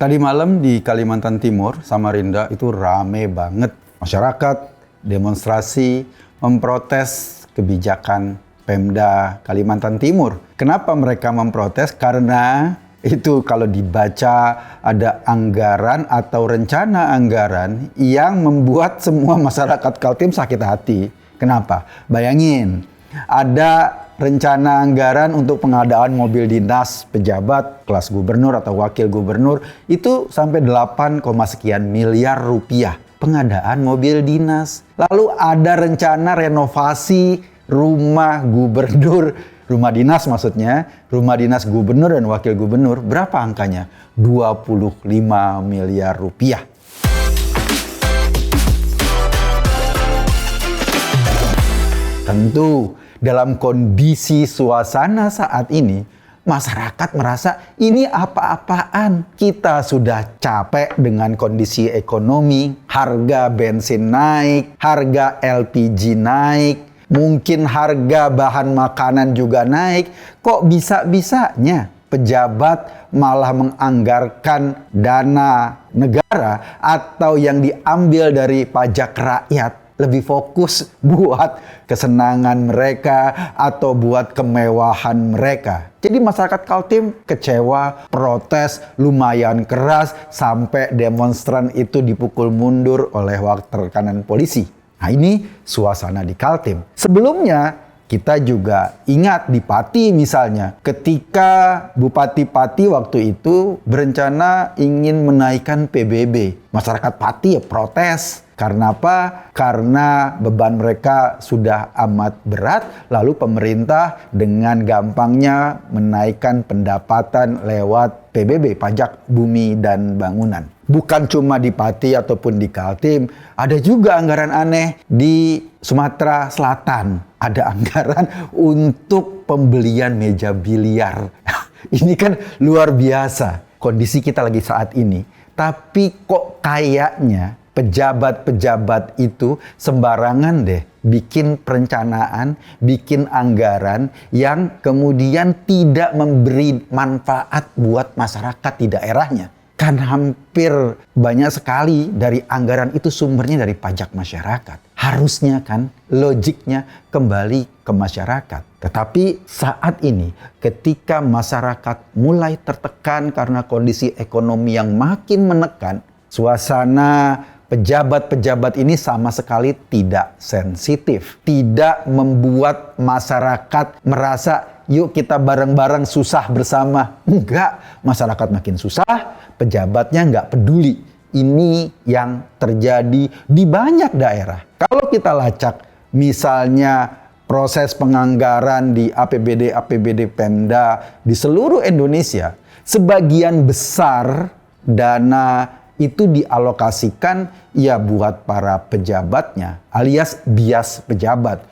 Tadi malam di Kalimantan Timur, Samarinda itu rame banget. Masyarakat demonstrasi memprotes kebijakan Pemda Kalimantan Timur. Kenapa mereka memprotes? Karena itu kalau dibaca ada anggaran atau rencana anggaran yang membuat semua masyarakat Kaltim sakit hati. Kenapa? Bayangin, ada rencana anggaran untuk pengadaan mobil dinas pejabat kelas gubernur atau wakil gubernur itu sampai 8, sekian miliar rupiah pengadaan mobil dinas. Lalu ada rencana renovasi rumah gubernur, rumah dinas maksudnya, rumah dinas gubernur dan wakil gubernur. Berapa angkanya? 25 miliar rupiah. Tentu dalam kondisi suasana saat ini, masyarakat merasa ini apa-apaan. Kita sudah capek dengan kondisi ekonomi, harga bensin naik, harga LPG naik, mungkin harga bahan makanan juga naik. Kok bisa-bisanya pejabat malah menganggarkan dana negara atau yang diambil dari pajak rakyat lebih fokus buat kesenangan mereka atau buat kemewahan mereka. Jadi masyarakat Kaltim kecewa, protes lumayan keras sampai demonstran itu dipukul mundur oleh rekanan polisi. Nah, ini suasana di Kaltim. Sebelumnya kita juga ingat di Pati misalnya, ketika Bupati Pati waktu itu berencana ingin menaikkan PBB. Masyarakat Pati ya protes. Karena apa? Karena beban mereka sudah amat berat, lalu pemerintah dengan gampangnya menaikkan pendapatan lewat PBB, pajak bumi dan bangunan. Bukan cuma di Pati ataupun di Kaltim, ada juga anggaran aneh di Sumatera Selatan. Ada anggaran untuk pembelian meja biliar. Ini kan luar biasa kondisi kita lagi saat ini. Tapi kok kayaknya pejabat-pejabat itu sembarangan deh bikin perencanaan, bikin anggaran yang kemudian tidak memberi manfaat buat masyarakat di daerahnya. Kan hampir banyak sekali dari anggaran itu sumbernya dari pajak masyarakat. Harusnya kan logiknya kembali ke masyarakat. Tetapi saat ini ketika masyarakat mulai tertekan karena kondisi ekonomi yang makin menekan, suasana pejabat-pejabat ini sama sekali tidak sensitif. Tidak membuat masyarakat merasa yuk kita bareng-bareng susah bersama. Enggak, masyarakat makin susah, pejabatnya enggak peduli. Ini yang terjadi di banyak daerah. Kalau kita lacak misalnya proses penganggaran di APBD Pemda di seluruh Indonesia, sebagian besar dana itu dialokasikan ya buat para pejabatnya alias bias pejabat.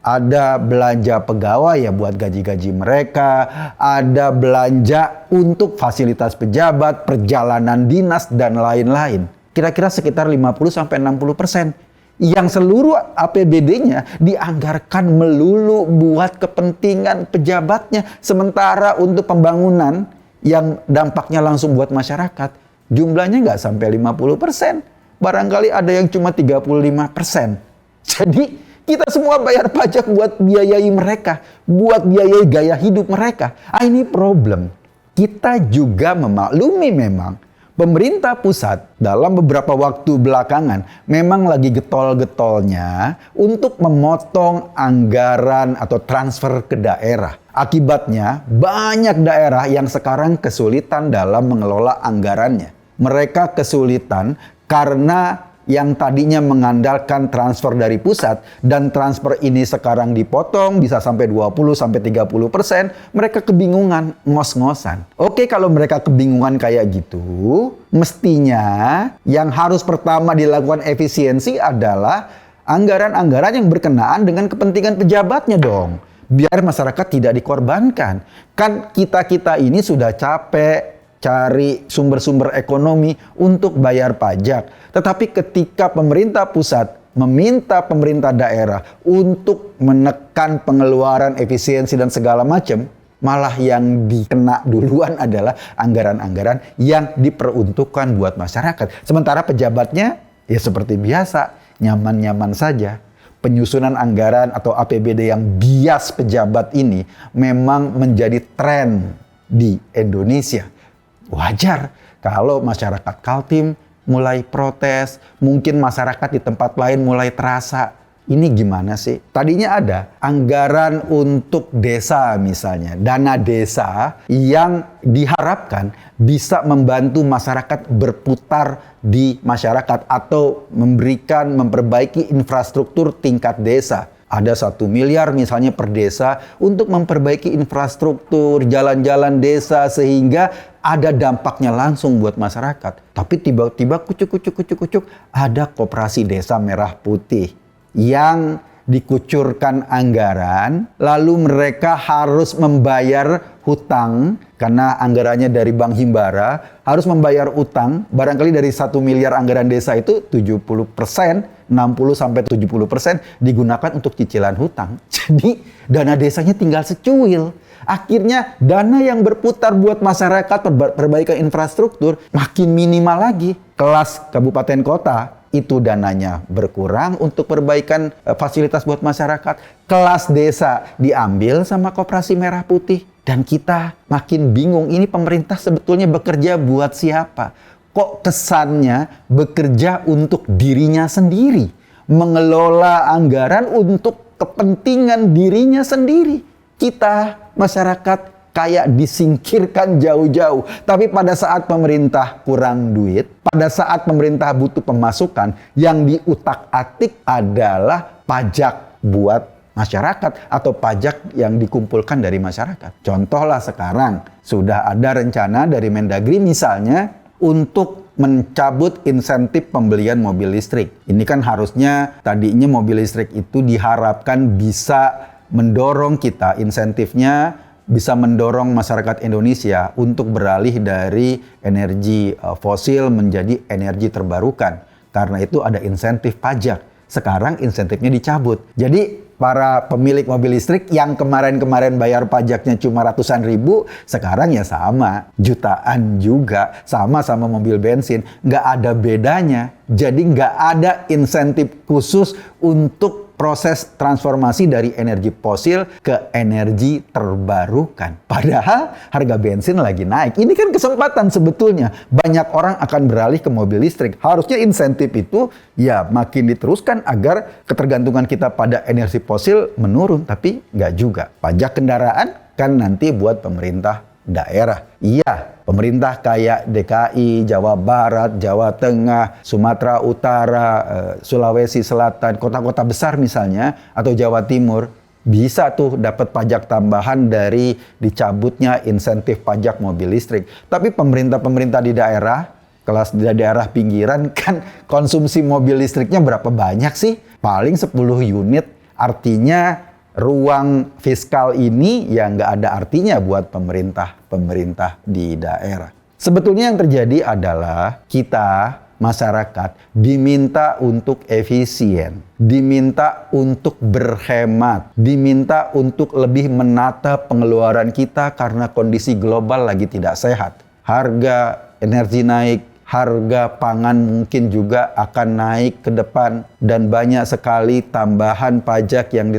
Ada belanja pegawai ya buat gaji-gaji mereka, ada belanja untuk fasilitas pejabat, perjalanan dinas dan lain-lain. Kira-kira sekitar 50-60%. Yang seluruh APBD-nya dianggarkan melulu buat kepentingan pejabatnya, sementara untuk pembangunan yang dampaknya langsung buat masyarakat jumlahnya nggak sampai 50%. Barangkali ada yang cuma 35%. Jadi kita semua bayar pajak buat biayai mereka, buat biayai gaya hidup mereka. Ini problem. Kita juga memaklumi memang pemerintah pusat dalam beberapa waktu belakangan memang lagi getol-getolnya untuk memotong anggaran atau transfer ke daerah. Akibatnya banyak daerah yang sekarang kesulitan dalam mengelola anggarannya. Mereka kesulitan karena yang tadinya mengandalkan transfer dari pusat dan transfer ini sekarang dipotong bisa sampai 20-30%, mereka kebingungan, ngos-ngosan. Oke, kalau mereka kebingungan kayak gitu, mestinya yang harus pertama dilakukan efisiensi adalah anggaran-anggaran yang berkenaan dengan kepentingan pejabatnya dong. Biar masyarakat tidak dikorbankan. Kan kita-kita ini sudah capek cari sumber-sumber ekonomi untuk bayar pajak. Tetapi ketika pemerintah pusat meminta pemerintah daerah untuk menekan pengeluaran efisiensi dan segala macam, Malah yang dikena duluan adalah anggaran-anggaran yang diperuntukkan buat masyarakat. Sementara pejabatnya ya seperti biasa, nyaman-nyaman saja. Penyusunan anggaran atau APBD yang bias pejabat ini memang menjadi tren di Indonesia. Wajar kalau masyarakat Kaltim mulai protes, mungkin masyarakat di tempat lain mulai terasa. Ini gimana sih? Tadinya ada anggaran untuk desa misalnya, dana desa yang diharapkan bisa membantu masyarakat berputar di masyarakat atau memperbaiki infrastruktur tingkat desa. Ada 1 miliar misalnya per desa untuk memperbaiki infrastruktur, jalan-jalan desa sehingga ada dampaknya langsung buat masyarakat. Tapi tiba-tiba kucuk ada Koperasi Desa Merah Putih yang dikucurkan anggaran, lalu mereka harus membayar hutang karena anggarannya dari Bank Himbara, harus membayar utang, barangkali dari 1 miliar anggaran desa itu 70%, 60-70% digunakan untuk cicilan hutang. Jadi dana desanya tinggal secuil. Akhirnya dana yang berputar buat masyarakat perbaikan infrastruktur makin minimal lagi. Kelas kabupaten kota itu dananya berkurang untuk perbaikan fasilitas buat masyarakat. Kelas desa diambil sama Koperasi Merah Putih. Dan kita makin bingung, ini pemerintah sebetulnya bekerja buat siapa? Kok kesannya bekerja untuk dirinya sendiri? Mengelola anggaran untuk kepentingan dirinya sendiri. Kita, masyarakat, kayak disingkirkan jauh-jauh. Tapi pada saat pemerintah kurang duit, pada saat pemerintah butuh pemasukan, yang diutak-atik adalah pajak buat masyarakat atau pajak yang dikumpulkan dari masyarakat. Contohlah sekarang, sudah ada rencana dari Mendagri misalnya untuk mencabut insentif pembelian mobil listrik. Ini kan harusnya tadinya mobil listrik itu diharapkan bisa mendorong kita, insentifnya bisa mendorong masyarakat Indonesia untuk beralih dari energi fosil menjadi energi terbarukan. Karena itu ada insentif pajak. Sekarang insentifnya dicabut. Jadi para pemilik mobil listrik yang kemarin-kemarin bayar pajaknya cuma ratusan ribu, sekarang ya sama, jutaan juga, sama mobil bensin. Nggak ada bedanya. Jadi nggak ada insentif khusus untuk proses transformasi dari energi fosil ke energi terbarukan. Padahal harga bensin lagi naik. Ini kan kesempatan sebetulnya. Banyak orang akan beralih ke mobil listrik. Harusnya insentif itu ya makin diteruskan agar ketergantungan kita pada energi fosil menurun. Tapi nggak juga. Pajak kendaraan kan nanti buat pemerintah daerah. Iya, pemerintah kayak DKI, Jawa Barat, Jawa Tengah, Sumatera Utara, Sulawesi Selatan, kota-kota besar misalnya, atau Jawa Timur, bisa tuh dapat pajak tambahan dari dicabutnya insentif pajak mobil listrik. Tapi pemerintah-pemerintah di daerah, kelas di daerah pinggiran kan konsumsi mobil listriknya berapa banyak sih? Paling 10 unit, artinya ruang fiskal ini ya nggak ada artinya buat pemerintah di daerah. Sebetulnya yang terjadi adalah kita, masyarakat, diminta untuk efisien, diminta untuk berhemat, diminta untuk lebih menata pengeluaran kita karena kondisi global lagi tidak sehat. Harga energi naik, harga pangan mungkin juga akan naik ke depan, dan banyak sekali tambahan pajak yang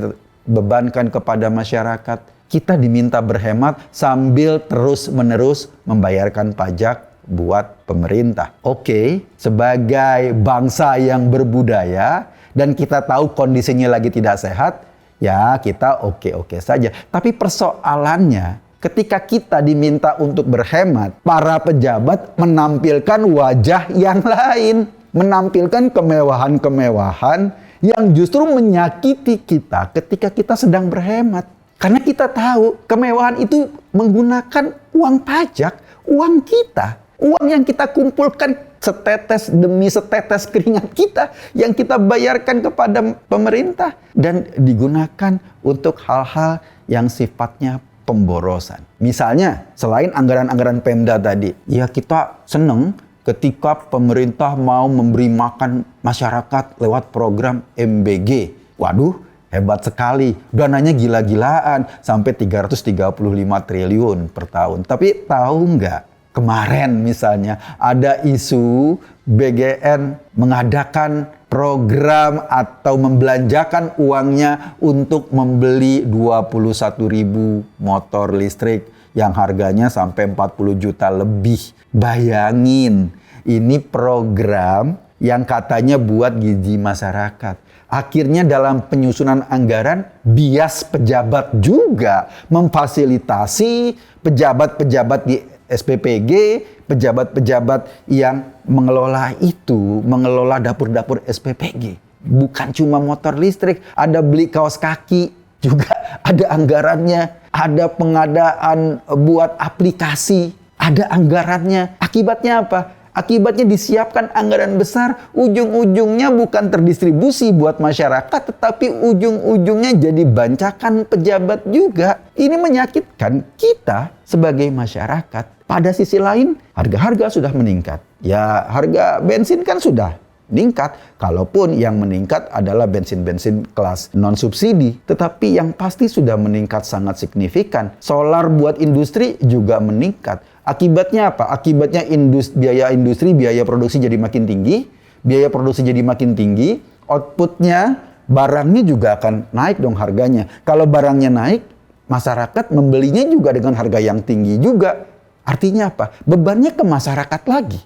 bebankan kepada masyarakat. Kita diminta berhemat sambil terus-menerus membayarkan pajak buat pemerintah. Oke, sebagai bangsa yang berbudaya dan kita tahu kondisinya lagi tidak sehat, ya kita oke-oke saja. Tapi persoalannya, ketika kita diminta untuk berhemat, para pejabat menampilkan wajah yang lain, menampilkan kemewahan-kemewahan yang justru menyakiti kita ketika kita sedang berhemat. Karena kita tahu kemewahan itu menggunakan uang pajak, uang kita. Uang yang kita kumpulkan setetes demi setetes keringat kita yang kita bayarkan kepada pemerintah. Dan digunakan untuk hal-hal yang sifatnya pemborosan. Misalnya, selain anggaran-anggaran Pemda tadi, ya kita seneng ketika pemerintah mau memberi makan masyarakat lewat program MBG. Waduh, Hebat sekali. Dananya gila-gilaan sampai 335 triliun per tahun. Tapi tahu nggak? Kemarin misalnya ada isu BGN mengadakan program atau membelanjakan uangnya untuk membeli 21.000 motor listrik yang harganya sampai 40 juta lebih. Bayangin, ini program yang katanya buat gizi masyarakat. Akhirnya dalam penyusunan anggaran, bias pejabat juga memfasilitasi pejabat-pejabat di SPPG, pejabat-pejabat yang mengelola itu, mengelola dapur-dapur SPPG. Bukan cuma motor listrik, ada beli kaos kaki juga, ada anggarannya, ada pengadaan buat aplikasi, ada anggarannya. Akibatnya apa? Akibatnya disiapkan anggaran besar, ujung-ujungnya bukan terdistribusi buat masyarakat, tetapi ujung-ujungnya jadi bancakan pejabat juga. Ini menyakitkan kita sebagai masyarakat. Pada sisi lain, harga-harga sudah meningkat. Ya, harga bensin kan sudah meningkat. Kalaupun yang meningkat adalah bensin-bensin kelas non-subsidi. Tetapi yang pasti sudah meningkat sangat signifikan. Solar buat industri juga meningkat. Akibatnya apa? Akibatnya biaya industri, biaya produksi jadi makin tinggi. Biaya produksi jadi makin tinggi, outputnya, barangnya juga akan naik dong harganya. Kalau barangnya naik, masyarakat membelinya juga dengan harga yang tinggi juga. Artinya apa? Bebannya ke masyarakat lagi.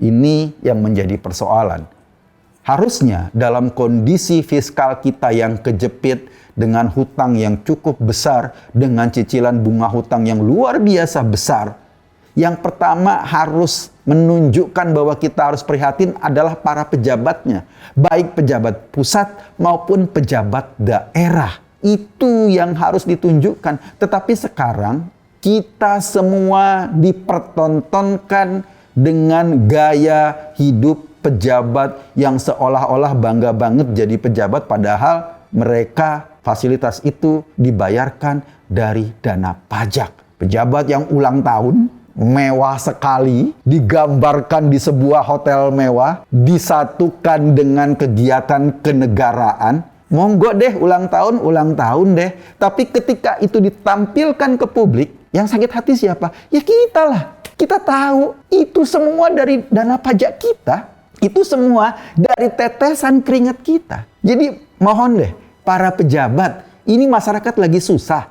Ini yang menjadi persoalan. Harusnya dalam kondisi fiskal kita yang kejepit dengan hutang yang cukup besar, dengan cicilan bunga hutang yang luar biasa besar, yang pertama harus menunjukkan bahwa kita harus prihatin adalah para pejabatnya. Baik pejabat pusat maupun pejabat daerah. Itu yang harus ditunjukkan. Tetapi sekarang kita semua dipertontonkan dengan gaya hidup pejabat yang seolah-olah bangga banget jadi pejabat, padahal mereka fasilitas itu dibayarkan dari dana pajak. Pejabat yang ulang tahun mewah sekali, digambarkan di sebuah hotel mewah, disatukan dengan kegiatan kenegaraan. Monggo deh ulang tahun deh. Tapi ketika itu ditampilkan ke publik, yang sakit hati siapa? Ya kita lah. Kita tahu itu semua dari dana pajak kita. Itu semua dari tetesan keringat kita. Jadi mohon deh, para pejabat, ini masyarakat lagi susah.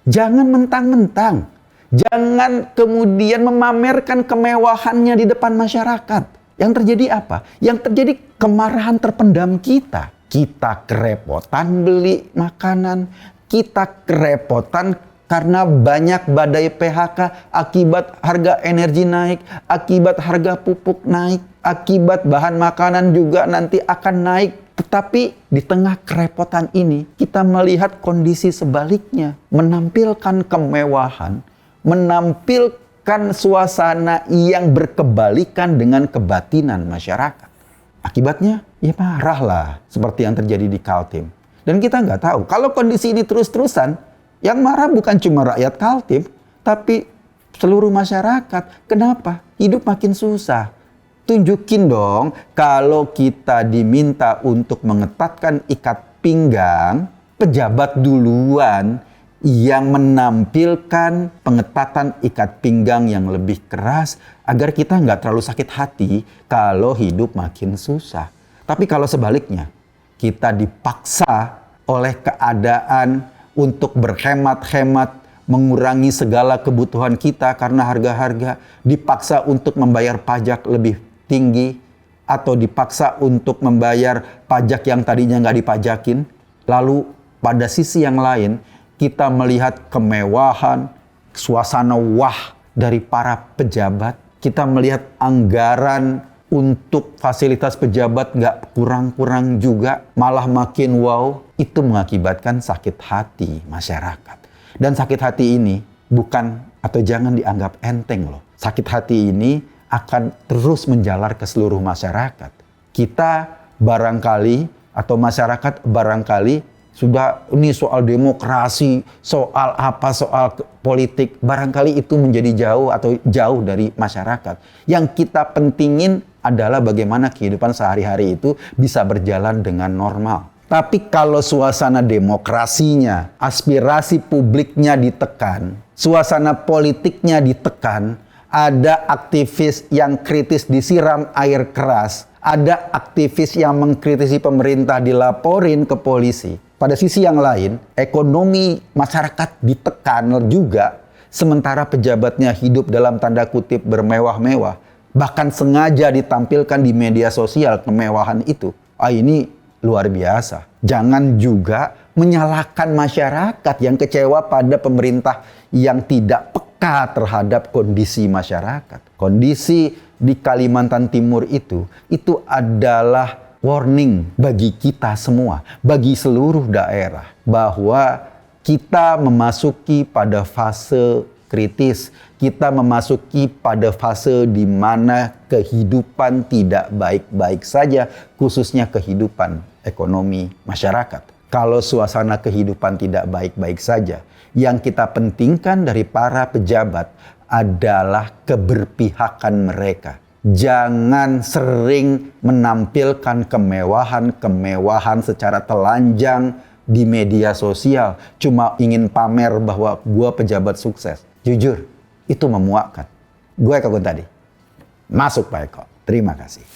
Jangan mentang-mentang. Jangan kemudian memamerkan kemewahannya di depan masyarakat. Yang terjadi apa? Yang terjadi kemarahan terpendam kita. Kita kerepotan beli makanan. Kita kerepotan karena banyak badai PHK akibat harga energi naik, akibat harga pupuk naik, akibat bahan makanan juga nanti akan naik. Tetapi di tengah kerepotan ini, kita melihat kondisi sebaliknya. Menampilkan kemewahan, menampilkan suasana yang berkebalikan dengan kebatinan masyarakat. Akibatnya, ya marah lah. Seperti yang terjadi di Kaltim. Dan kita nggak tahu, kalau kondisi ini terus-terusan, yang marah bukan cuma rakyat Kaltim, tapi seluruh masyarakat. Kenapa? Hidup makin susah. Tunjukin dong, kalau kita diminta untuk mengetatkan ikat pinggang, pejabat duluan yang menampilkan pengetatan ikat pinggang yang lebih keras agar kita nggak terlalu sakit hati kalau hidup makin susah. Tapi kalau sebaliknya, kita dipaksa oleh keadaan untuk berhemat-hemat, mengurangi segala kebutuhan kita karena harga-harga, dipaksa untuk membayar pajak lebih tinggi, atau dipaksa untuk membayar pajak yang tadinya nggak dipajakin. Lalu pada sisi yang lain, kita melihat kemewahan, suasana wah dari para pejabat. Kita melihat anggaran untuk fasilitas pejabat nggak kurang-kurang juga, malah makin wow. Itu mengakibatkan sakit hati masyarakat. Dan sakit hati ini bukan atau jangan dianggap enteng loh. Sakit hati ini akan terus menjalar ke seluruh masyarakat. Kita barangkali atau masyarakat barangkali sudah ini soal demokrasi, soal apa, soal politik, barangkali itu menjadi jauh atau jauh dari masyarakat. Yang kita pentingin adalah bagaimana kehidupan sehari-hari itu bisa berjalan dengan normal. Tapi kalau suasana demokrasinya, aspirasi publiknya ditekan, suasana politiknya ditekan, ada aktivis yang kritis disiram air keras, ada aktivis yang mengkritisi pemerintah dilaporin ke polisi. Pada sisi yang lain, ekonomi masyarakat ditekan juga, sementara pejabatnya hidup dalam tanda kutip bermewah-mewah, bahkan sengaja ditampilkan di media sosial kemewahan itu. Ini luar biasa. Jangan juga menyalahkan masyarakat yang kecewa pada pemerintah yang tidak peka terhadap kondisi masyarakat. Kondisi di Kalimantan Timur itu adalah warning bagi kita semua, bagi seluruh daerah, bahwa kita memasuki pada fase kritis. Kita memasuki pada fase di mana kehidupan tidak baik-baik saja, khususnya kehidupan ekonomi masyarakat. Kalau suasana kehidupan tidak baik-baik saja, yang kita pentingkan dari para pejabat adalah keberpihakan mereka. Jangan sering menampilkan kemewahan secara telanjang di media sosial. Cuma ingin pamer bahwa gua pejabat sukses. Jujur, itu memuakkan. Gue Eko Kuntadi. Masuk Pak Eko. Terima kasih.